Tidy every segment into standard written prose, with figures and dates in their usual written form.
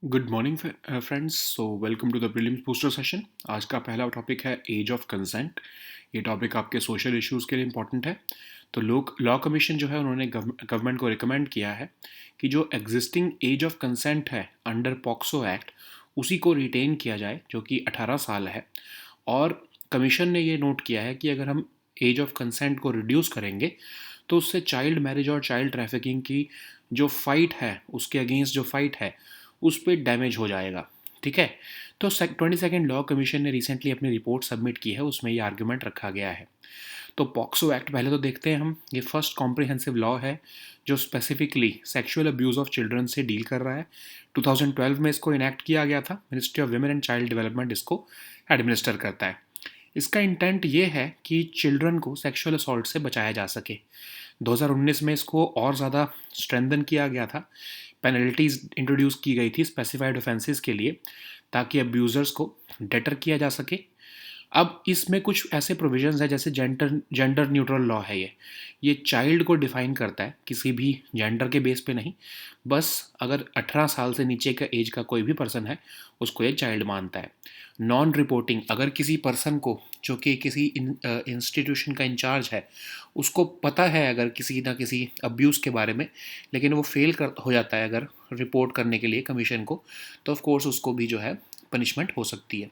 Good morning friends. So welcome to the prelims booster session. आज का पहला topic है एज ऑफ कंसेंट। ये टॉपिक आपके सोशल इश्यूज़ के लिए इम्पॉर्टेंट है। तो लोग लॉ कमीशन जो है उन्होंने गवर्नमेंट को रिकमेंड किया है कि जो एग्जिस्टिंग एज ऑफ कंसेंट है अंडर पॉक्सो एक्ट उसी को रिटेन किया जाए, जो कि 18 साल है। और कमीशन ने ये नोट किया है कि अगर हम एज ऑफ कंसेंट को रिड्यूस करेंगे तो उससे चाइल्ड मैरिज और चाइल्ड ट्रैफिकिंग की जो फाइट है, उसके अगेंस्ट जो फाइट है उस पर डैमेज हो जाएगा। ठीक है। तो 22nd लॉ कमीशन ने रिसेंटली अपनी रिपोर्ट सबमिट की है, उसमें ये आर्गुमेंट रखा गया है। तो पॉक्सो एक्ट पहले तो देखते हैं हम। ये फर्स्ट कॉम्प्रिहेंसिव लॉ है जो specifically sexual abuse of children से डील कर रहा है। 2012 में इसको इनेक्ट किया गया था। Ministry of women and child development इसको एडमिनिस्टर करता है। इसका इंटेंट ये है कि चिल्ड्रन को सेक्सुअल असॉल्ट से बचाया जा सके। 2019 में इसको और ज़्यादा स्ट्रेंथन किया गया था। पेनल्टीज इंट्रोड्यूस की गई थी स्पेसिफाइड ऑफेंसेस के लिए, ताकि अब्यूज़र्स को डेटर किया जा सके। अब इसमें कुछ ऐसे प्रोविजंस हैं, जैसे जेंडर जेंडर न्यूट्रल लॉ है ये चाइल्ड को डिफाइन करता है, किसी भी जेंडर के बेस पे नहीं। बस अगर 18 साल से नीचे का एज का कोई भी पर्सन है उसको ये चाइल्ड मानता है। नॉन रिपोर्टिंग, अगर किसी पर्सन को जो कि किसी इंस्टीट्यूशन का इंचार्ज है उसको पता है अगर किसी ना किसी अब्यूज़ के बारे में, लेकिन वो फेल कर हो जाता है अगर रिपोर्ट करने के लिए कमीशन को, तो ऑफ कोर्स उसको भी जो है पनिशमेंट हो सकती है।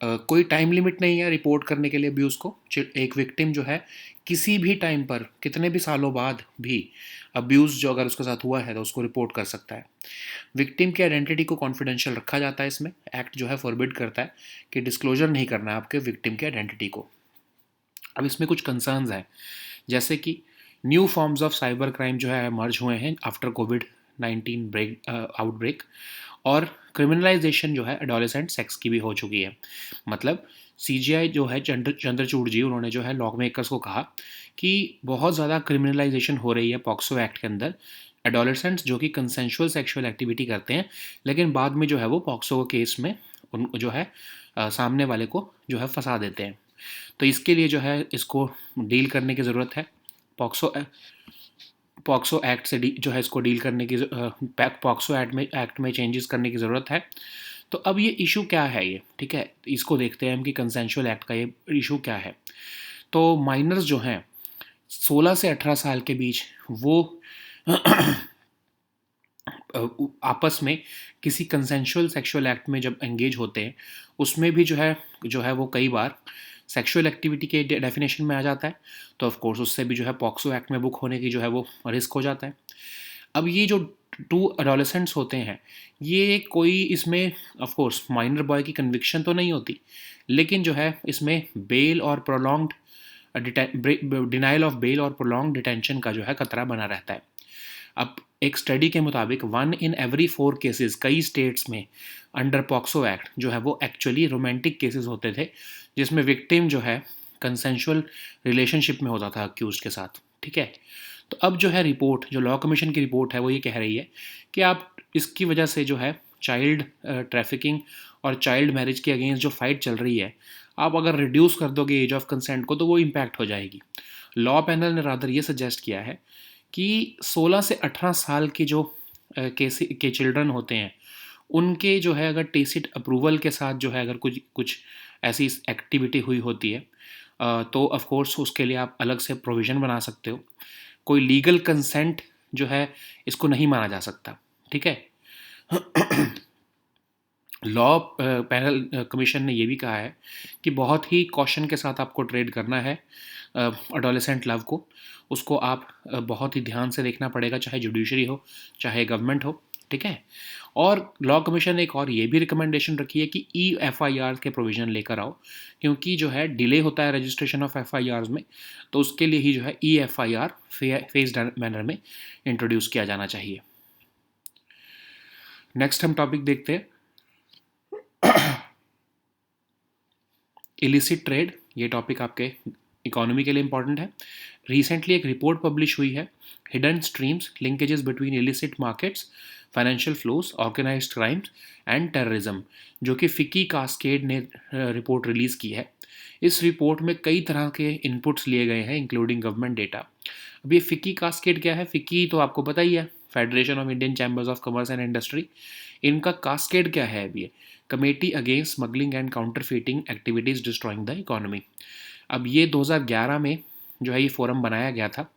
कोई टाइम लिमिट नहीं है रिपोर्ट करने के लिए अब्यूज़ को। एक विक्टिम जो है किसी भी टाइम पर, कितने भी सालों बाद भी अब्यूज़ जो अगर उसके साथ हुआ है तो उसको रिपोर्ट कर सकता है। विक्टिम की आइडेंटिटी को कॉन्फिडेंशियल रखा जाता है। इसमें एक्ट जो है फॉरबिड करता है कि डिस्क्लोजर नहीं करना है आपके विक्टिम की आइडेंटिटी को। अब इसमें कुछ कंसर्न्स हैं, जैसे कि new forms of cyber crime जो है मर्ज हुए हैं आफ्टर कोविड-19 आउटब्रेक। और क्रिमिनलाइजेशन जो है एडोलेसेंट सेक्स की भी हो चुकी है। मतलब सीजीआई जो है चंद्रचूड़ जी, उन्होंने जो है लॉ मेकर्स को कहा कि बहुत ज़्यादा क्रिमिनलाइजेशन हो रही है पॉक्सो एक्ट के अंदर। एडोलेसेंट्स जो कि कंसेंशुअल सेक्सुअल एक्टिविटी करते हैं, लेकिन बाद में जो है वो पॉक्सो केस में उन जो है सामने वाले को जो है फंसा देते हैं। तो इसके लिए जो है इसको डील करने की ज़रूरत है। पॉक्सो पॉक्सो एक्ट से जो है इसको डील करने की पॉक्सो एक्ट में चेंजेस करने की ज़रूरत है। तो अब ये इशू क्या है ये, ठीक है, इसको देखते हैं हम कि कंसेंशुअल एक्ट का ये इशू क्या है। तो माइनर्स जो हैं 16 से 18 साल के बीच, वो आपस में किसी कंसेंशुअल सेक्सुअल एक्ट में जब एंगेज होते हैं, उसमें भी जो है वो कई बार सेक्सुअल एक्टिविटी के डेफिनेशन में आ जाता है। तो ऑफ कोर्स उससे भी जो है पॉक्सो एक्ट में बुक होने की जो है वो रिस्क हो जाता है। अब ये जो टू एडोलेसेंट्स होते हैं, ये कोई इसमें ऑफ कोर्स माइनर बॉय की कन्विक्शन तो नहीं होती, लेकिन जो है इसमें बेल और प्रोलॉन्ग्ड डिनाइल ऑफ बेल और प्रोलॉन्ग डिटेंशन का जो है खतरा बना रहता है। अब एक स्टडी के मुताबिक 1 in every 4 केसेस कई स्टेट्स में अंडर पॉक्सो एक्ट जो है वो एक्चुअली रोमांटिक केसेस होते थे, जिसमें विक्टिम जो है कंसेंशुअल रिलेशनशिप में होता था अक्यूज के साथ। ठीक है। तो अब जो है रिपोर्ट, जो लॉ कमीशन की रिपोर्ट है, वो ये कह रही है कि आप इसकी वजह से जो है चाइल्ड ट्रैफिकिंग और चाइल्ड मैरिज के अगेंस्ट जो फाइट चल रही है, आप अगर रिड्यूस कर दोगे एज ऑफ कंसेंट को तो वो इम्पैक्ट हो जाएगी। लॉ पैनल ने रादर ये सजेस्ट किया है कि 16 से 18 साल के जो के चिल्ड्रन होते हैं, उनके जो है अगर टेसिट अप्रूवल के साथ जो है अगर कुछ कुछ ऐसी एक्टिविटी हुई होती है, तो ऑफ कोर्स उसके लिए आप अलग से प्रोविज़न बना सकते हो। कोई लीगल कंसेंट जो है इसको नहीं माना जा सकता। ठीक है। लॉ पैनल कमीशन ने ये भी कहा है कि बहुत ही कॉशन के साथ आपको ट्रेड करना है अडोलेसेंट लव को। उसको आप बहुत ही ध्यान से देखना पड़ेगा, चाहे जुडिशरी हो चाहे गवर्नमेंट हो। ठीक है। और लॉ कमीशन ने एक और ये भी रिकमेंडेशन रखी है कि EFIR के प्रोविज़न लेकर आओ, क्योंकि जो है डिले होता है रजिस्ट्रेशन ऑफ FIRs में, तो उसके लिए ही जो है EFIR फेस्ड मैनर में इंट्रोड्यूस किया जाना चाहिए। नेक्स्ट हम टॉपिक देखते हैं इलिसिट ट्रेड। ये टॉपिक आपके इकोनॉमी के लिए इंपॉर्टेंट है। रिसेंटली एक रिपोर्ट पब्लिश हुई है, hidden streams linkages between illicit markets, financial flows, organised crimes and terrorism, जो कि फिकी कास्केड ने रिपोर्ट रिलीज़ की है। इस रिपोर्ट में कई तरह के इनपुट्स लिए गए हैं, इंक्लूडिंग गवर्नमेंट डेटा। अब ये फिकी कास्केड क्या है? फिकी तो आपको पता ही है, federation of Indian chambers of commerce and industry, इनका कास्केड क्या है अब ये, committee against smuggling and counterfeiting activities destroying the economy. अब ये 2011 में जो है ये फोरम बनाया गया था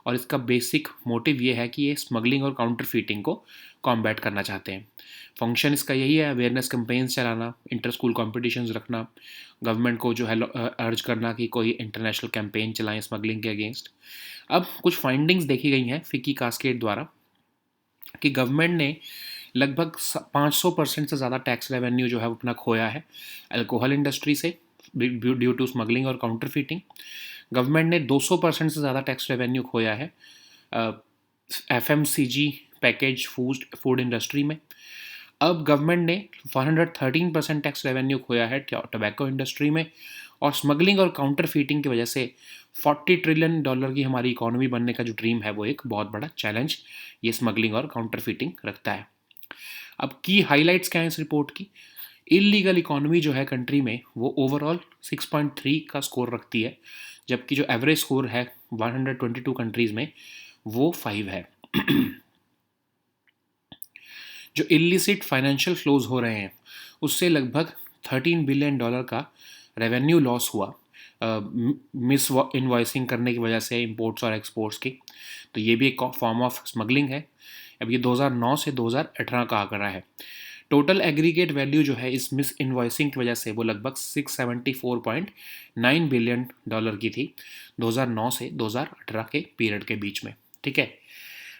और इसका बेसिक मोटिव ये है कि ये स्मगलिंग और काउंटरफीटिंग को कॉम्बैट करना चाहते हैं। फंक्शन इसका यही है, अवेयरनेस कैंपेन्स चलाना, इंटर स्कूल कॉम्पिटिशन्स रखना, गवर्नमेंट को जो है अर्ज करना कि कोई इंटरनेशनल कैंपेन चलाएं स्मगलिंग के अगेंस्ट। अब कुछ फाइंडिंग्स देखी गई हैं फिकी कास्केड द्वारा कि गवर्नमेंट ने लगभग 500% से ज़्यादा टैक्स रेवेन्यू जो है वो अपना खोया है अल्कोहल इंडस्ट्री से ड्यू टू स्मगलिंग और काउंटरफीटिंग। गवर्नमेंट ने 200% से ज़्यादा टैक्स रेवेन्यू खोया है एफएमसीजी पैकेज फूड इंडस्ट्री में। अब गवर्नमेंट ने 113% टैक्स रेवेन्यू खोया है टोबैको इंडस्ट्री में, और स्मगलिंग और काउंटर फीटिंग की वजह से $40 ट्रिलियन की हमारी इकोनॉमी बनने का जो ड्रीम है वो एक बहुत बड़ा चैलेंज ये स्मगलिंग और काउंटर फीटिंग रखता है। अब की हाइलाइट्स क्या है इस रिपोर्ट की, इलीगल इकोनॉमी जो है कंट्री में वो ओवरऑल 6.3 का स्कोर रखती है, जबकि जो एवरेज स्कोर है 122 कंट्रीज़ में वो 5 है। जो इलिसिट फाइनेंशियल फ्लोज हो रहे हैं उससे लगभग $13 बिलियन का रेवेन्यू लॉस हुआ मिस इनवॉइसिंग करने की वजह से इंपोर्ट्स और एक्सपोर्ट्स की। तो ये भी एक फॉर्म ऑफ स्मगलिंग है। अब ये 2009 से 2018 का आंकड़ा है। टोटल एग्रीगेट वैल्यू जो है इस मिस इनवॉइसिंग की वजह से वो लगभग $674.9 बिलियन की थी 2009 से 2018 के पीरियड के बीच में। ठीक है,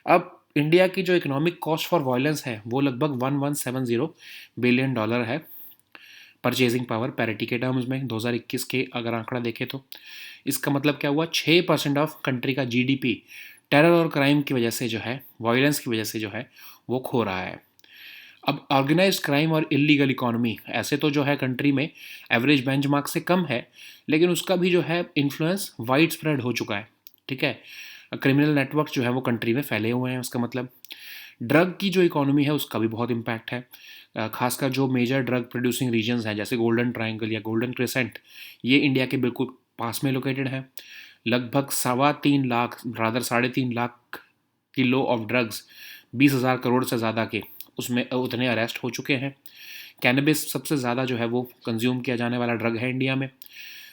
अब इंडिया की जो इकोनॉमिक कॉस्ट फॉर वायलेंस है वो लगभग $1170 बिलियन है परचेजिंग पावर पैरिटी के टर्म्स में 2021 के अगर आंकड़ा देखें तो। इसका मतलब क्या हुआ, 6% ऑफ कंट्री का जीडीपी टेरर और क्राइम की वजह से जो है, वायलेंस की वजह से जो है वो खो रहा है। अब ऑर्गेनाइज्ड क्राइम और इलीगल इकोनॉमी ऐसे तो जो है कंट्री में एवरेज बेंचमार्क से कम है, लेकिन उसका भी जो है इन्फ्लुएंस वाइड स्प्रेड हो चुका है। ठीक है, क्रिमिनल नेटवर्क जो है वो कंट्री में फैले हुए हैं। उसका मतलब ड्रग की जो इकोनॉमी है उसका भी बहुत इम्पैक्ट है। खासकर जो मेजर ड्रग प्रोड्यूसिंग रीजन्स हैं जैसे गोल्डन ट्रायंगल या गोल्डन क्रिसेंट, ये इंडिया के बिल्कुल पास में लोकेटेड है। लगभग 3.5 lakh kilo of drugs 20,000 crore से ज़्यादा के उसमें उतने अरेस्ट हो चुके हैं। कैनबिस सबसे ज़्यादा जो है वो कंज्यूम किया जाने वाला ड्रग है इंडिया में।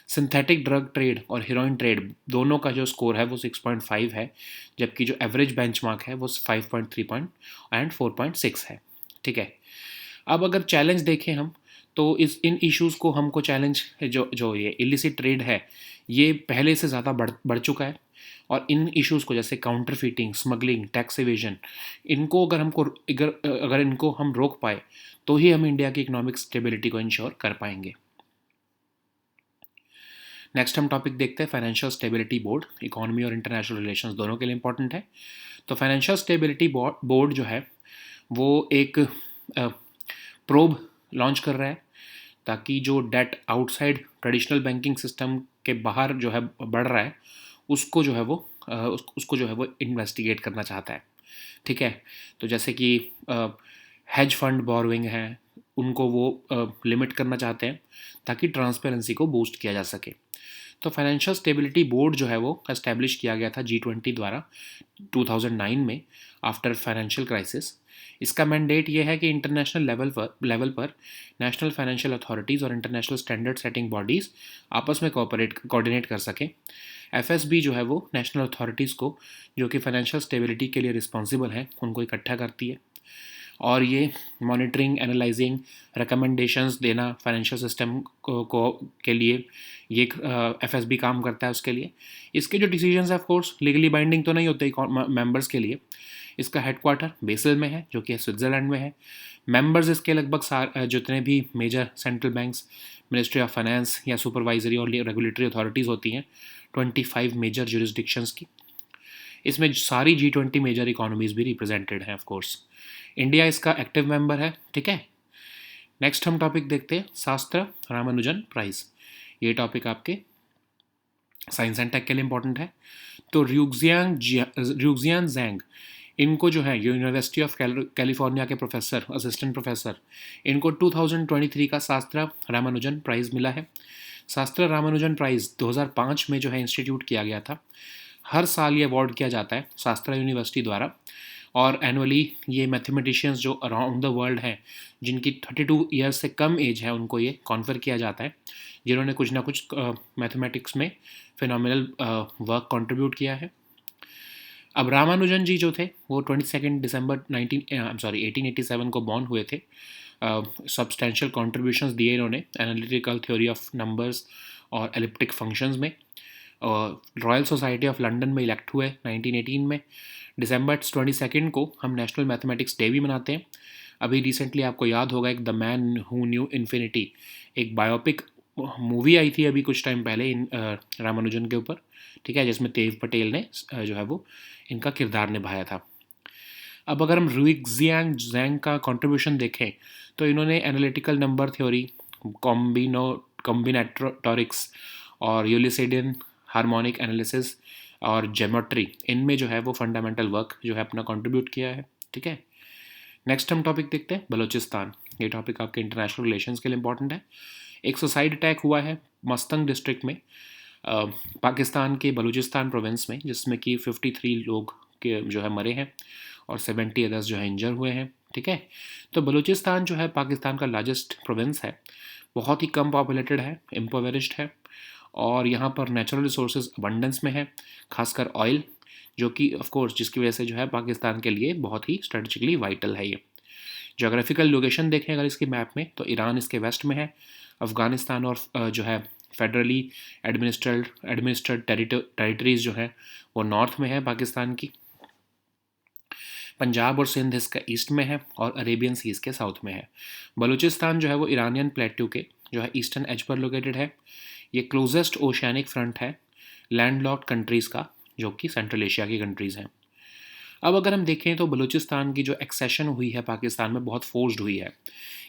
सिंथेटिक ड्रग ट्रेड और हीरोइन ट्रेड दोनों का जो स्कोर है वो 6.5 है, जबकि जो एवरेज बेंचमार्क है वो 5.3 एंड 4.6 है। ठीक है, अब अगर चैलेंज देखें हम तो इन इश्यूज़ को हमको चैलेंज जो जो ये इलिसिट ट्रेड है ये पहले से ज़्यादा बढ़ चुका है, और इन इश्यूज़ को जैसे counter fitting, smuggling, tax evasion, इनको अगर इनको हम रोक पाए तो ही हम इंडिया की इकोनॉमिक स्टेबिलिटी को इंश्योर कर पाएंगे। नेक्स्ट हम टॉपिक देखते हैं फाइनेंशियल स्टेबिलिटी बोर्ड। इकोनॉमी और इंटरनेशनल रिलेशंस दोनों के लिए इंपॉर्टेंट है। तो फाइनेंशियल स्टेबिलिटी बोर्ड जो है वो एक प्रोब लॉन्च कर रहा है ताकि जो debt outside traditional banking system के बाहर जो है बढ़ रहा है उसको जो है वो उसको जो है वो इन्वेस्टिगेट करना चाहता है। ठीक है, तो जैसे कि हेज फंड बोरोइंग है उनको वो लिमिट करना चाहते हैं ताकि ट्रांसपेरेंसी को बूस्ट किया जा सके। तो फाइनेंशियल स्टेबिलिटी बोर्ड जो है वो एस्टेब्लिश किया गया था G20 द्वारा 2009 में आफ्टर फाइनेंशियल क्राइसिस। इसका मैंडेट ये है कि इंटरनेशनल लेवल पर नेशनल फाइनेंशियल अथॉरिटीज़ और इंटरनेशनल स्टैंडर्ड सेटिंग बॉडीज़ आपस में कोऑर्डिनेट कर सकें। FSB जो है वो नेशनल अथॉरिटीज़ को जो कि फाइनेंशियल स्टेबिलिटी के लिए रिस्पॉन्सिबल हैं उनको इकट्ठा करती है, और ये मॉनिटरिंग, एनालाइजिंग, रिकमेंडेशंस देना फाइनेंशियल सिस्टम को के लिए ये FSB काम करता है उसके लिए। इसके जो डिसीजंस है ऑफ कोर्स लीगली बाइंडिंग तो नहीं होते मेंबर्स के लिए। इसका हेडक्वार्टर बेसल में है जो कि स्विट्ज़रलैंड में है। मेंबर्स इसके लगभग जितने भी major central banks, ministry of finance या सुपरवाइजरी और रेगुलेटरी अथॉरिटीज़ होती हैं 25 मेजर जुरिस्डिक्शंस की। इसमें सारी G20 मेजर इकोनॉमीज़ भी रिप्रेजेंटेड हैं ऑफ कोर्स। इंडिया इसका एक्टिव मेंबर है। ठीक है, नेक्स्ट हम टॉपिक देखते हैं शास्त्र रामानुजन प्राइज़। ये टॉपिक आपके साइंस एंड टेक के लिए इंपॉर्टेंट है। तो र्यूक्जियान जैंग, इनको जो है यूनिवर्सिटी ऑफ कैलिफोर्निया के प्रोफेसर, असिस्टेंट प्रोफेसर, इनको 2023 का शास्त्र रामानुजन प्राइज़ मिला है। शास्त्र रामानुजन प्राइज़ 2005 में जो है इंस्टीट्यूट किया गया था। हर साल ये अवार्ड किया जाता है शास्त्रा यूनिवर्सिटी द्वारा, और एनुअली ये मैथमेटिशियंस जो अराउंड द वर्ल्ड हैं, जिनकी 32 ईयर्स से कम एज है, उनको ये कॉन्फर किया जाता है, जिन्होंने कुछ ना कुछ मैथमेटिक्स में फिनोमिनल वर्क कंट्रीब्यूट किया है। अब रामानुजन जी जो थे वो 22 दिसंबर 1887 को बॉर्न हुए थे। सब्सटेंशियल कॉन्ट्रीब्यूशंस दिए इन्होंने एनालिटिकल थ्योरी ऑफ नंबर्स और एलिप्टिक फंक्शंस में। रॉयल सोसाइटी ऑफ लंदन में इलेक्ट हुए 1918 में। दिसंबर 22 को हम नेशनल मैथमेटिक्स डे भी मनाते हैं। अभी रिसेंटली आपको याद होगा एक the man who knew infinity, एक बायोपिक मूवी आई थी अभी कुछ टाइम पहले इन रामानुजन के ऊपर, ठीक है, जिसमें देव पटेल ने जो है वो इनका किरदार निभाया था। अब अगर हम रुइक्जियांग जैंग का कंट्रीब्यूशन देखें तो इन्होंने एनालिटिकल नंबर थ्योरी, कॉम्बिनेटोरिक्स और यूलिसिडियन हार्मोनिक एनालिसिस और ज्योमेट्री, इनमें जो है वो फंडामेंटल वर्क जो है अपना कंट्रीब्यूट किया है, ठीक है। नेक्स्ट हम टॉपिक देखते हैं बलूचिस्तान। ये टॉपिक आपके इंटरनेशनल रिलेशंस के लिए इंपॉर्टेंट है। एक सुसाइड अटैक हुआ है मस्तंग डिस्ट्रिक्ट में, पाकिस्तान के बलूचिस्तान प्रोविंस में, जिसमें कि 53 लोग के जो है मरे हैं और 70 अदर्स जो है इंजर हुए हैं, ठीक है। तो बलूचिस्तान जो है पाकिस्तान का लार्जेस्ट प्रोविंस है, बहुत ही कम पॉपुलेटेड है, इम्पोवेरिस्ड है, और यहाँ पर नेचुरल रिसोर्सेज अबंडेंस में है, खासकर ऑयल, जो कि ऑफ कोर्स जिसकी वजह से जो है पाकिस्तान के लिए बहुत ही स्ट्रेटजिकली वाइटल है ये। जोग्राफिकल लोकेशन देखें अगर इसकी मैप में तो ईरान इसके वेस्ट में है, अफ़गानिस्तान और जो है फेडरली एडमिनिस्ट्रेड टेरिटरीज जो है वो नॉर्थ में है पाकिस्तान की, पंजाब और सिंध इसका ईस्ट में है, और अरेबियन सीज़ के साउथ में है। बलूचिस्तान जो है वो ईरानियन प्लेट्यू के जो है ईस्टर्न एज पर लोकेटेड है। ये क्लोजेस्ट ओशियानिक फ्रंट है लैंडलॉक्ड कंट्रीज़ का, जो कि सेंट्रल एशिया की कंट्रीज़ हैं। अब अगर हम देखें तो बलूचिस्तान की जो एक्सेशन हुई है पाकिस्तान में बहुत फोर्स्ड हुई है।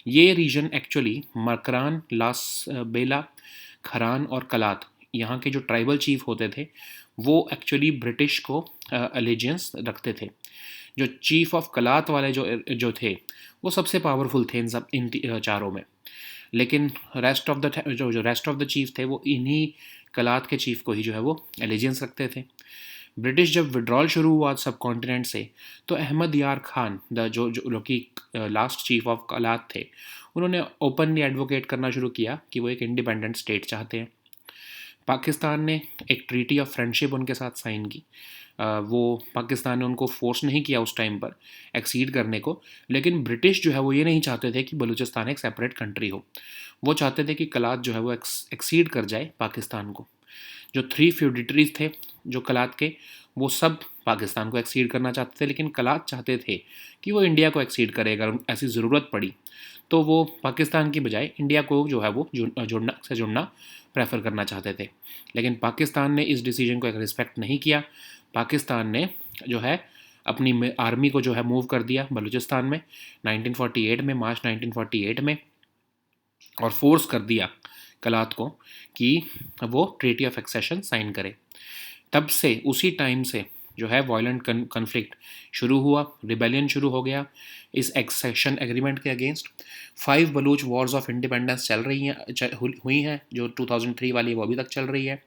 ये रीजन एक्चुअली मकरान, लास बेला, खरान और कलात, यहाँ के जो ट्राइबल चीफ होते थे वो एक्चुअली ब्रिटिश को एलिजियंस रखते थे। जो चीफ ऑफ कलात वाले जो थे वो सबसे पावरफुल थे इन चारों में, लेकिन रेस्ट ऑफ द जो रेस्ट ऑफ द चीफ थे वो इन्हीं कलात के चीफ को ही जो है वो एलिजियंस रखते थे। ब्रिटिश जब विड्रॉल शुरू हुआ सब कॉन्टिनेंट से, तो अहमद यार खान द जो कि लास्ट चीफ ऑफ कलात थे, उन्होंने ओपनली एडवोकेट करना शुरू किया कि वो एक इंडिपेंडेंट स्टेट चाहते हैं। पाकिस्तान ने एक ट्रीटी ऑफ फ्रेंडशिप उनके साथ साइन की। वो पाकिस्तान ने उनको फोर्स नहीं किया उस टाइम पर एक्सीड करने को, लेकिन ब्रिटिश जो है वो ये नहीं चाहते थे कि बलूचिस्तान एक सेपरेट कंट्री हो। वो चाहते थे कि कलात जो है वो एक्सीड कर जाए पाकिस्तान को। जो 3 फ्यूडिटरीज थे जो कलात के, वो सब पाकिस्तान को एक्सीड करना चाहते थे, लेकिन कलात चाहते थे कि वो इंडिया को एक्सीड करे अगर ऐसी ज़रूरत पड़ी, तो वो पाकिस्तान की बजाय इंडिया को जो है वो जुड़ना प्रेफर करना चाहते थे। लेकिन पाकिस्तान ने इस डिसीजन को एक रिस्पेक्ट नहीं किया। पाकिस्तान ने जो है अपनी आर्मी को जो है मूव कर दिया बलूचिस्तान में 1948 में, मार्च 1948 में, और फोर्स कर दिया कलात को कि वो ट्रीटी ऑफ एक्सेशन साइन करे। तब से उसी टाइम से जो है वायलेंट कन्फ्लिक्ट शुरू हुआ, रिबेलियन शुरू हो गया इस एक्सेशन एग्रीमेंट के against. 5 Baloch Wars of independence चल रही हैं, हुई हैं, जो 2003 वाली वो अभी तक चल रही है,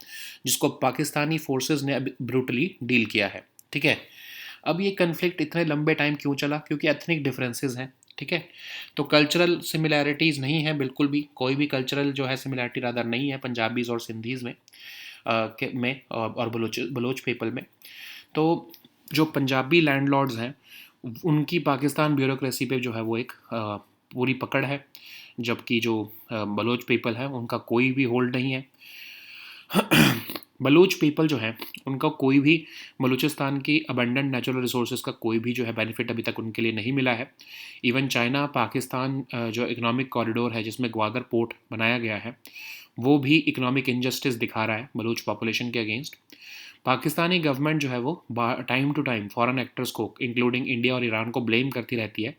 जिसको पाकिस्तानी फोर्सेस ने अभी ब्रूटली डील किया है, ठीक है। अब ये कन्फ्लिक्ट इतने लंबे टाइम क्यों चला? क्योंकि एथनिक डिफरेंसेस हैं, ठीक है। तो कल्चरल सिमिलैरिटीज़ नहीं है, बिल्कुल भी कोई भी कल्चरल जो है सिमिलैरिटी रादर नहीं है पंजाबीज़ और सिंधीज़ में और बलोच पीपल में। तो जो पंजाबी लैंडलॉर्ड्स हैं उनकी पाकिस्तान ब्यूरोक्रेसी पे जो है वो एक पूरी पकड़ है, जबकि जो बलोच पीपल है उनका कोई भी होल्ड नहीं है। बलूच पीपल जो है उनका कोई भी बलूचिस्तान की अबंडेंट नेचुरल रिसोर्सेज का कोई भी जो है बेनिफिट अभी तक उनके लिए नहीं मिला है। इवन चाइना पाकिस्तान जो इकोनॉमिक कॉरिडोर है जिसमें ग्वादर पोर्ट बनाया गया है, वो भी इकोनॉमिक इनजस्टिस दिखा रहा है बलूच पॉपुलेशन के अगेंस्ट। पाकिस्तानी गवर्नमेंट जो है वो time to time foreign actors को इंक्लूडिंग इंडिया और ईरान को ब्लेम करती रहती है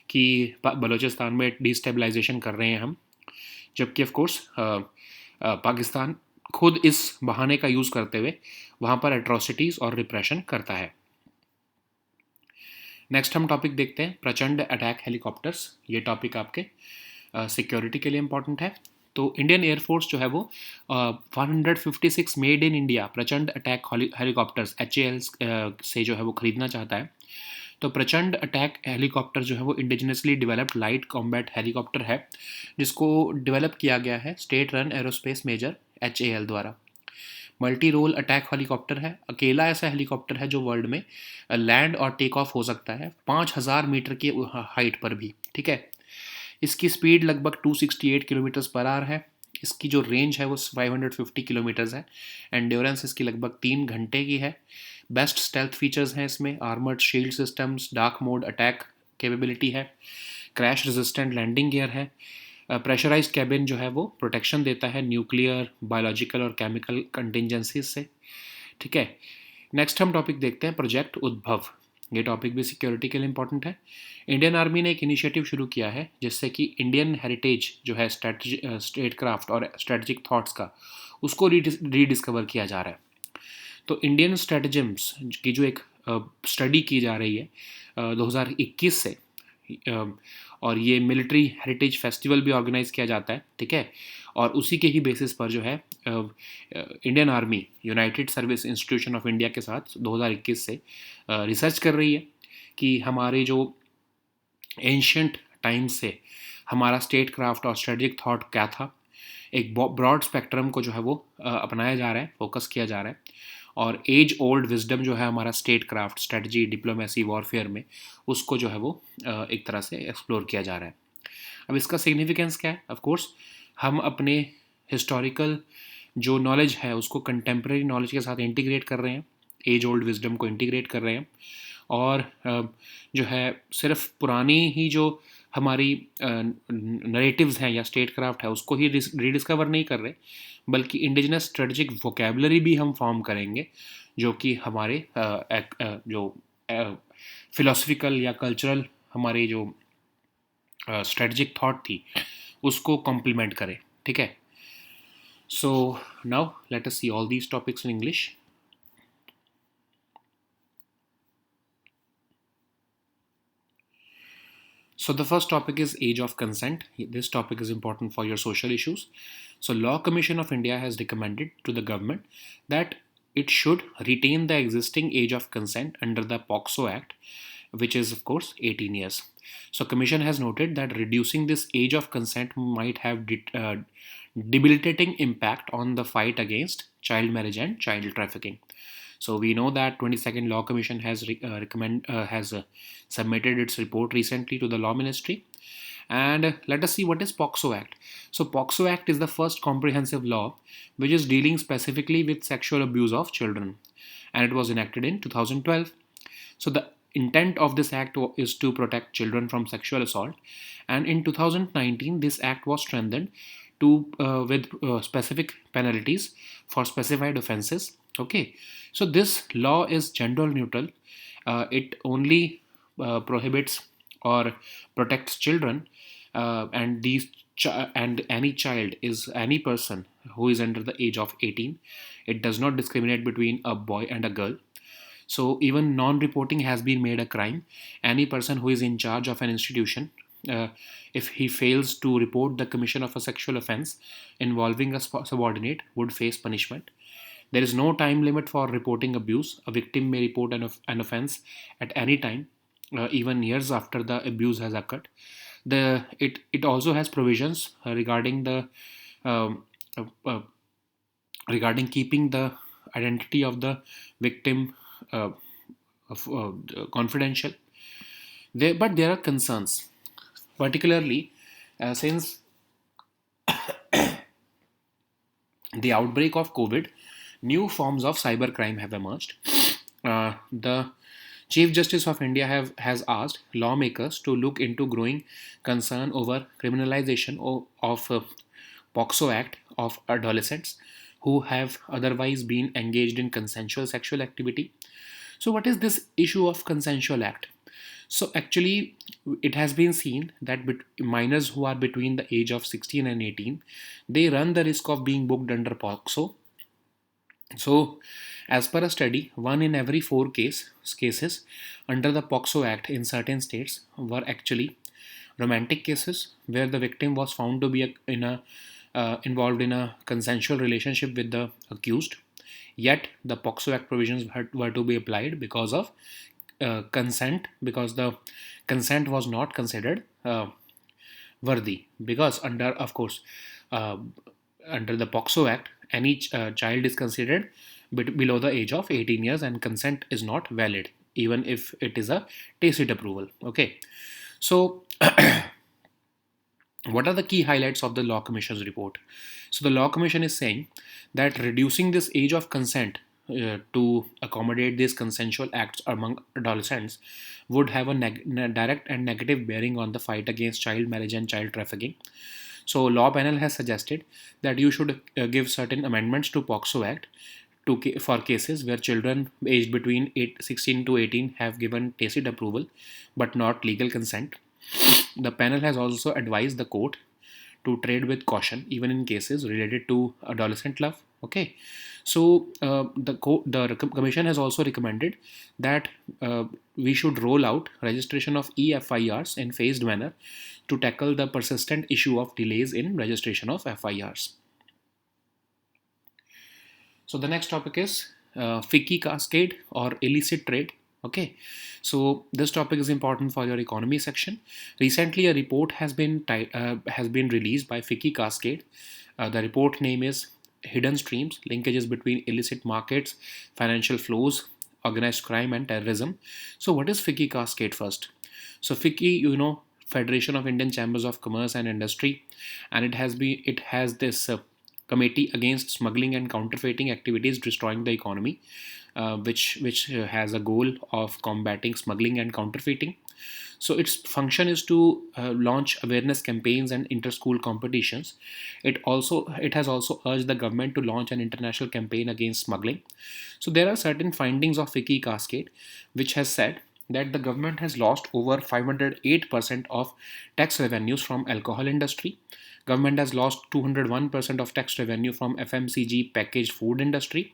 कि बलूचिस्तान में डिस्टेबलाइजेशन कर रहे हैं हम, जबकि ऑफ कोर्स पाकिस्तान खुद इस बहाने का यूज़ करते हुए वहाँ पर एट्रोसिटीज़ और रिप्रेशन करता है। नेक्स्ट हम टॉपिक देखते हैं प्रचंड अटैक हेलीकॉप्टर्स। ये टॉपिक आपके सिक्योरिटी के लिए इम्पॉर्टेंट है। तो इंडियन एयरफोर्स जो है वो 156 मेड इन इंडिया प्रचंड अटैक हेलीकॉप्टर्स HAL से जो है वो ख़रीदना चाहता है, तो प्रचंड अटैक हेलीकॉप्टर जो है वो indigenously developed light combat helicopter है, जिसको डेवलप किया गया है state run aerospace major HAL द्वारा। मल्टी रोल अटैक हेलीकॉप्टर है, अकेला ऐसा हेलीकॉप्टर है जो वर्ल्ड में लैंड और टेक ऑफ हो सकता है 5000 मीटर की हाइट पर भी, ठीक है। इसकी स्पीड लगभग 268 किलोमीटर्स पर आवर है। इसकी जो रेंज है वो 550 किलोमीटर्स है। एंड्योरेंस इसकी लगभग 3 घंटे की है। बेस्ट स्टेल्थ फीचर्स हैं इसमें, armoured shield systems, dark mode attack capability है, क्रैश रेजिस्टेंट लैंडिंग गियर है, प्रेशराइज्ड कैबिन जो है वो प्रोटेक्शन देता है न्यूक्लियर, बायोलॉजिकल और केमिकल कंटिजेंसीज से, ठीक है। नेक्स्ट हम टॉपिक देखते हैं प्रोजेक्ट उद्भव। ये टॉपिक भी सिक्योरिटी के लिए इंपॉर्टेंट है। इंडियन आर्मी ने एक इनिशिएटिव शुरू किया है जिससे कि इंडियन हेरिटेज जो है स्टेट क्राफ्ट और स्ट्रेटजिक थॉट्स का, उसको रीडिस्कवर किया जा रहा है। तो इंडियन स्ट्रेटजम्स की जो एक स्टडी की जा रही है 2021 से, और ये मिलिट्री हेरिटेज फेस्टिवल भी ऑर्गेनाइज किया जाता है, ठीक है। और उसी के ही बेसिस पर जो है Indian army United service institution of India के साथ 2021 से रिसर्च कर रही है कि हमारे जो एंशंट टाइम से हमारा स्टेट क्राफ्ट और स्ट्रेटजिक थॉट क्या था। एक ब्रॉड स्पेक्ट्रम को जो है वो अपनाया जा रहा है, फोकस किया जा रहा है। और एज ओल्ड विजडम जो है हमारा state craft, strategy, diplomacy, warfare में, उसको जो है वो एक तरह से एक्सप्लोर किया जा रहा है। अब इसका सिग्निफिकेंस क्या है? ऑफ कोर्स हम अपने हिस्टोरिकल जो नॉलेज है उसको कंटेम्प्रेरी नॉलेज के साथ इंटीग्रेट कर रहे हैं, एज ओल्ड विजडम को इंटीग्रेट कर रहे हैं। और जो है सिर्फ पुरानी ही जो हमारी नरेटिव्स हैं या स्टेट क्राफ्ट है उसको ही रीडिस्कवर नहीं कर रहे, बल्कि इंडिजिनस स्ट्रेटजिक वोकेबलरी भी हम फॉर्म करेंगे जो कि हमारे जो फिलोसफिकल या कल्चरल हमारे जो स्ट्रेटजिक थॉट थी उसको कॉम्प्लीमेंट करे, ठीक है। So now let us see all these topics in English. So the first topic is age of consent. This topic is important for your social issues. So Law Commission of India has recommended to the government that it should retain the existing age of consent under the POCSO Act, which is of course 18 years. So Commission has noted that reducing this age of consent might have debilitating impact on the fight against child marriage and child trafficking. So we know that 22nd Law Commission has submitted its report recently to the Law Ministry. And let us see what is POCSO Act. So POCSO Act is the first comprehensive law which is dealing specifically with sexual abuse of children, and it was enacted in 2012. So the intent of this act is to protect children from sexual assault, and in 2019 this act was strengthened to with specific penalties for specified offenses. Okay, so this law is gender neutral. It only prohibits or protects children, and and any child is any person who is under the age of 18. It does not discriminate between a boy and a girl. So even non-reporting has been made a crime. Any person who is in charge of an institution, if he fails to report the commission of a sexual offense involving a subordinate, would face punishment. There is no time limit for reporting abuse. A victim may report an offense at any time, even years after the abuse has occurred. It also has provisions regarding the um, uh, uh, regarding keeping the identity of the victim uh, confidential. But there are concerns, particularly since the outbreak of COVID, new forms of cybercrime have emerged. The Chief Justice of India has asked lawmakers to look into growing concern over criminalization of POCSO Act of adolescents who have otherwise been engaged in consensual sexual activity. So, what is this issue of consensual act? So, actually, it has been seen that minors who are between the age of 16 and 18, they run the risk of being booked under POCSO. So, as per a study, 1 in every 4 cases under the POCSO Act in certain states were actually romantic cases where the victim was found to be involved in a consensual relationship with the accused. Yet, the POCSO Act provisions were to be applied because of consent, because the consent was not considered worthy, because under, of course, uh, under the POXO Act, any child is considered below the age of 18 years, and consent is not valid even if it is a tacit approval. Okay, so what are the key highlights of the Law Commission's report? So the Law Commission is saying that reducing this age of consent to accommodate these consensual acts among adolescents would have a direct and negative bearing on the fight against child marriage and child trafficking. So law panel has suggested that you should give certain amendments to POXO Act for cases where children aged between 16 to 18 have given tacit approval but not legal consent. The panel has also advised the court to trade with caution even in cases related to adolescent love. Okay, so the commission has also recommended that we should roll out registration of EFIRs in phased manner to tackle the persistent issue of delays in registration of FIRs. So the next topic is FICCI cascade or illicit trade. Okay, so this topic is important for your economy section. Recently, a report has been released by FICCI Cascade. The report name is Hidden Streams: Linkages Between Illicit Markets, Financial Flows, Organized Crime, and Terrorism. So, what is FICCI Cascade first? So, FICCI, Federation of Indian Chambers of Commerce and Industry, and it has this Committee Against Smuggling and Counterfeiting Activities Destroying the Economy, which has a goal of combating smuggling and counterfeiting. So its function is to launch awareness campaigns and inter-school competitions. It has also urged the government to launch an international campaign against smuggling. So there are certain findings of FICCI Cascade, which has said that the government has lost over 508% of tax revenues from alcohol industry. Government has lost 201% of tax revenue from FMCG packaged food industry.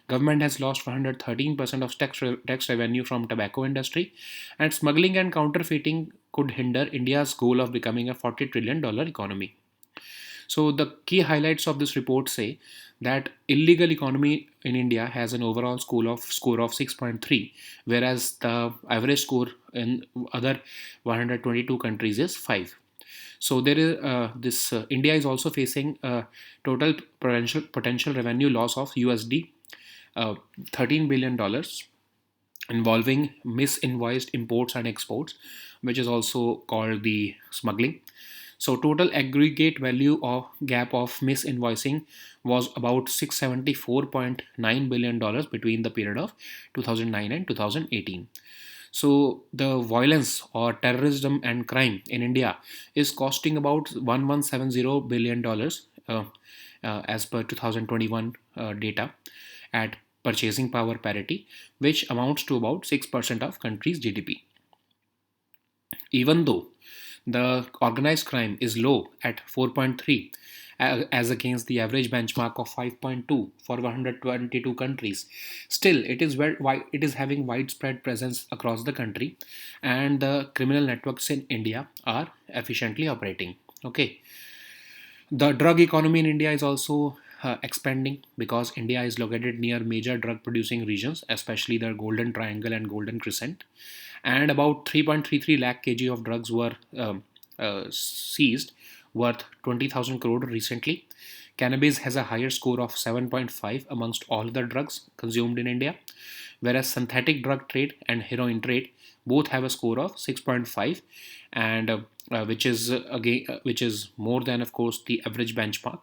Government has lost 113% of tax revenue from tobacco industry, and smuggling and counterfeiting could hinder India's goal of becoming a $40 trillion economy. So the key highlights of this report say that illegal economy in India has an overall score of 6.3, whereas the average score in other 122 countries is 5. So there is this India is also facing a total potential revenue loss of USD $13 billion involving misinvoiced imports and exports, which is also called the smuggling. So total aggregate value of gap of misinvoicing was about $674.9 billion between the period of 2009 and 2018. So the violence or terrorism and crime in India is costing about $1170 billion as per 2021 data at purchasing power parity, which amounts to about 6% of country's GDP. Even though the organized crime is low at 4.3 as against the average benchmark of 5.2 for 122 countries, still it is having widespread presence across the country, and the criminal networks in India are efficiently operating. Okay, the drug economy in India is also expanding because India is located near major drug producing regions, especially the Golden Triangle and Golden Crescent. And about 3.33 lakh kg of drugs were seized, worth 20,000 crore recently. Cannabis has a higher score of 7.5 amongst all other drugs consumed in India, whereas synthetic drug trade and heroin trade both have a score of 6.5, and which is more than, of course, the average benchmark.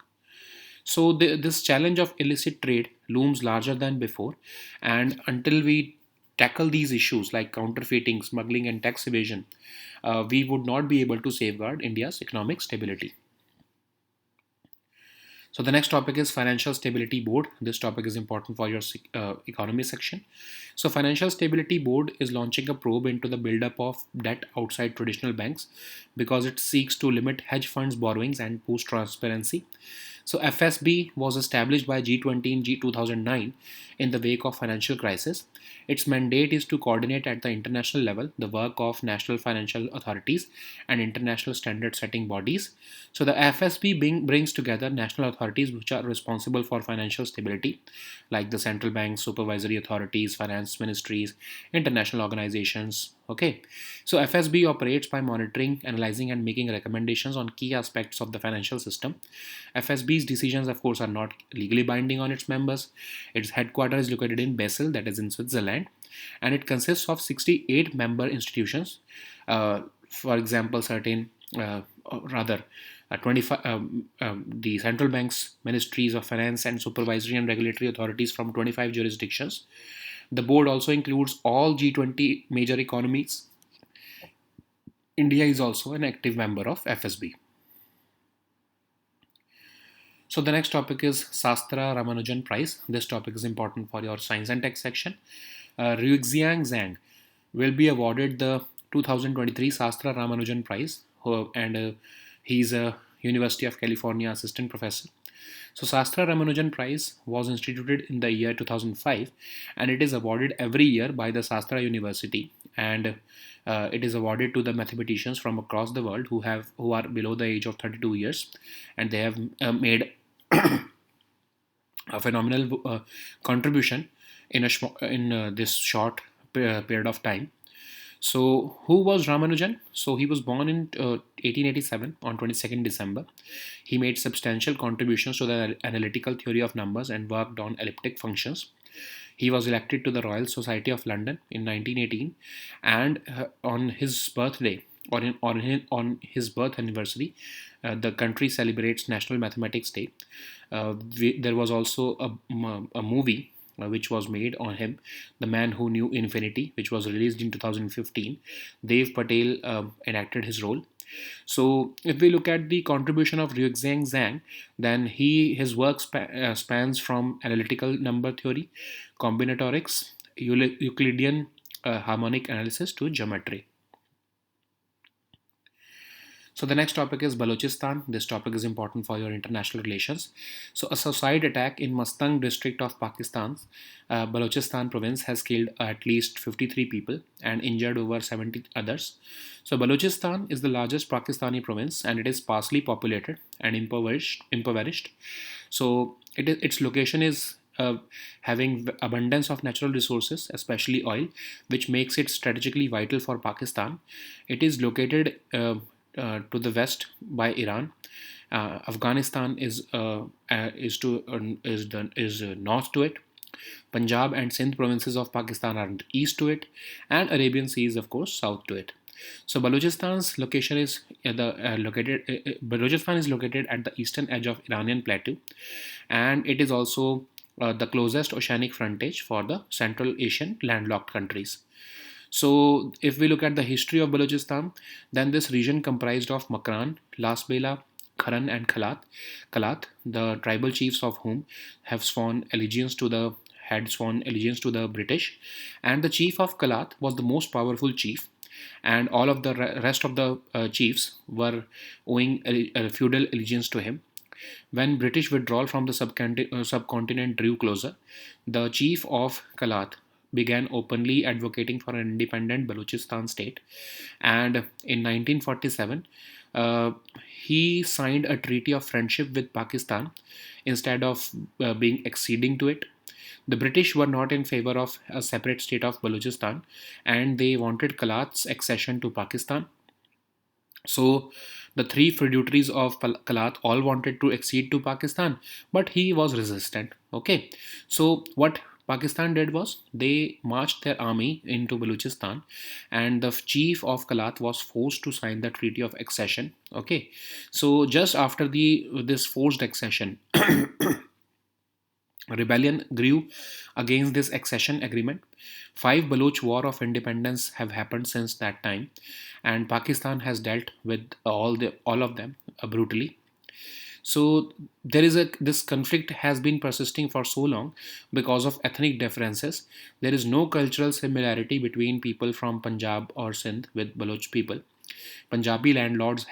So this challenge of illicit trade looms larger than before, and until we tackle these issues like counterfeiting, smuggling, and tax evasion, we would not be able to safeguard India's economic stability. So the next topic is Financial Stability Board. This topic is important for your economy section. So Financial Stability Board is launching a probe into the buildup of debt outside traditional banks because it seeks to limit hedge funds borrowings and boost transparency. So FSB was established by G20 in 2009 in the wake of financial crisis. Its mandate is to coordinate at the international level the work of national financial authorities and international standard setting bodies. So the FSB brings together national authorities which are responsible for financial stability, like the central banks, supervisory authorities, finance ministries, international organizations. Okay, so FSB operates by monitoring, analyzing, and making recommendations on key aspects of the financial system. FSB's decisions, of course, are not legally binding on its members. Its headquarters is located in Basel, that is in Switzerland, and it consists of 68 member institutions. For example, certain, rather, 25 the central banks, ministries of finance, and supervisory and regulatory authorities from 25 jurisdictions. The board also includes all G20 major economies. India is also an active member of FSB. So the next topic is Sastra Ramanujan Prize. This topic is important for your science and tech section. Ruixiang Zhang will be awarded the 2023 Sastra Ramanujan Prize, and he's a University of California assistant professor. So Sastra Ramanujan Prize was instituted in the year 2005, and it is awarded every year by the Sastra University, and it is awarded to the mathematicians from across the world who are below the age of 32 years, and they have made a phenomenal contribution in this short period of time. So, who was Ramanujan? So, he was born in 1887 on 22nd December. He made substantial contributions to the analytical theory of numbers and worked on elliptic functions. He was elected to the Royal Society of London in 1918, and on his birthday, on his birth anniversary, the country celebrates National Mathematics Day. There was also a movie which was made on him, The Man Who Knew Infinity, which was released in 2015. Dev Patel enacted his role. So, if we look at the contribution of Ruixiang Zhang, then his work spans from analytical number theory, combinatorics, Euclidean harmonic analysis to geometry. So the next topic is Balochistan. This topic is important for your international relations. So a suicide attack in Mustang district of Pakistan's Balochistan province has killed at least 53 people and injured over 70 others. So Balochistan is the largest Pakistani province, and it is sparsely populated and impoverished. So its location is having abundance of natural resources, especially oil, which makes it strategically vital for Pakistan. It is located to the west by Iran. Afghanistan is north to it. Punjab and Sindh provinces of Pakistan are east to it, and Arabian Sea is of course south to it. So Balochistan's location is Balochistan is located at the eastern edge of Iranian plateau, and it is also the closest oceanic frontage for the Central Asian landlocked countries. So, if we look at the history of Balochistan, then this region comprised of Makran, Lasbela, Kharan, and Kalat, the tribal chiefs of whom had sworn allegiance to the British, and the chief of Kalat was the most powerful chief, and all of the rest of the chiefs were owing a feudal allegiance to him. When British withdrawal from the subcontinent drew closer, the chief of Kalat began openly advocating for an independent Balochistan state. And in 1947, he signed a treaty of friendship with Pakistan instead of being acceding to it. The British were not in favor of a separate state of Balochistan, and they wanted Kalat's accession to Pakistan. So the three feudatories of Kalat all wanted to accede to Pakistan, but he was resistant. Okay, so what Pakistan did was they marched their army into Balochistan, and the chief of Kalat was forced to sign the treaty of accession. Okay, so just after this forced accession, rebellion grew against this accession agreement. Five Baloch War of Independence have happened since that time, and Pakistan has dealt with all of them brutally. So this conflict has been persisting for so long because of ethnic differences. There is no cultural similarity between people from Punjab or Sindh with Baloch people. Punjabi landlords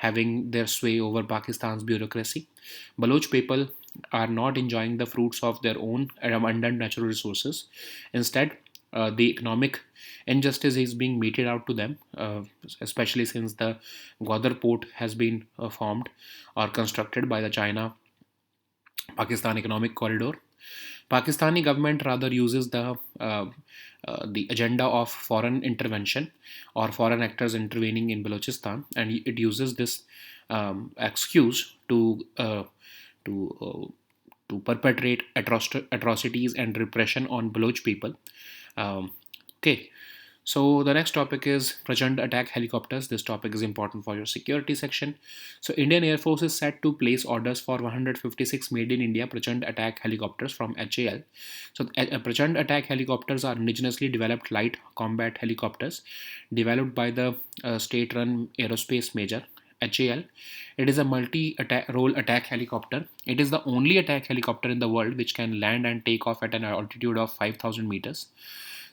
having their sway over Pakistan's bureaucracy. Baloch people are not enjoying the fruits of their own abundant natural resources. Instead, the economic injustice is being meted out to them, especially since the Gwadar port has been formed or constructed by the China Pakistan Economic Corridor. Pakistani government rather uses the agenda of foreign intervention or foreign actors intervening in Balochistan, and it uses this excuse to to perpetrate atrocities and repression on Baloch people. Um, okay, so the next topic is Prachand attack helicopters. This topic is important for your security section. So Indian Air Force is set to place orders for 156 made in India Prachand attack helicopters from HAL. So Prachand attack helicopters are indigenously developed light combat helicopters developed by the state-run aerospace major HAL. It is a multi-role attack helicopter. It is the only attack helicopter in the world which can land and take off at an altitude of 5,000 meters.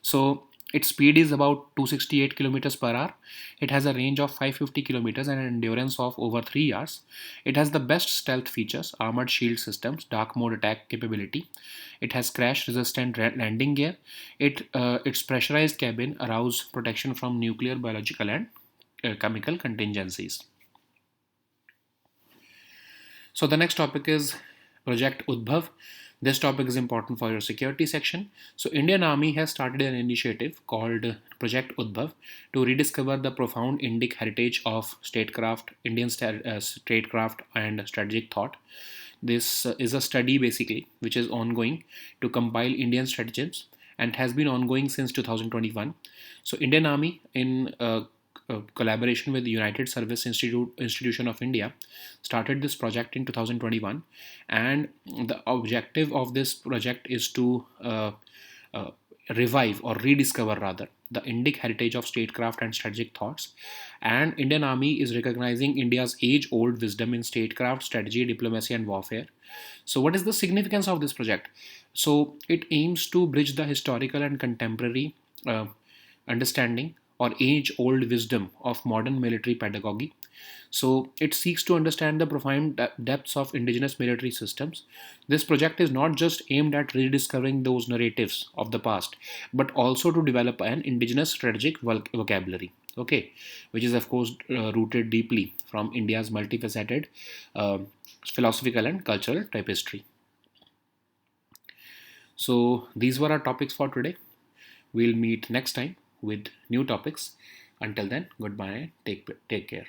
So its speed is about 268 kilometers per hour. It has a range of 550 kilometers and an endurance of over 3 hours. It has the best stealth features, armored shield systems, dark mode attack capability. It has crash resistant landing gear. Its pressurized cabin allows protection from nuclear, biological, and chemical contingencies. So the next topic is Project Udbhav. This topic is important for your security section. So Indian Army has started an initiative called Project Udbhav to rediscover the profound Indic heritage of statecraft, statecraft and strategic thought. This is a study basically which is ongoing to compile Indian stratagems and has been ongoing since 2021. So Indian Army in collaboration with the United Service Institution of India started this project in 2021, and the objective of this project is to uh, revive or rediscover rather the Indic heritage of statecraft and strategic thoughts. And Indian Army is recognizing India's age-old wisdom in statecraft, strategy, diplomacy, and warfare. So, what is the significance of this project? So, it aims to bridge the historical and contemporary understanding or age old wisdom of modern military pedagogy. So, it seeks to understand the profound depths of indigenous military systems. This project is not just aimed at rediscovering those narratives of the past, but also to develop an indigenous strategic vocabulary. Okay, which is of course rooted deeply from India's multifaceted uh, philosophical and cultural tapestry. So, these were our topics for today. We'll meet next time with new topics. Until then, goodbye. Take care.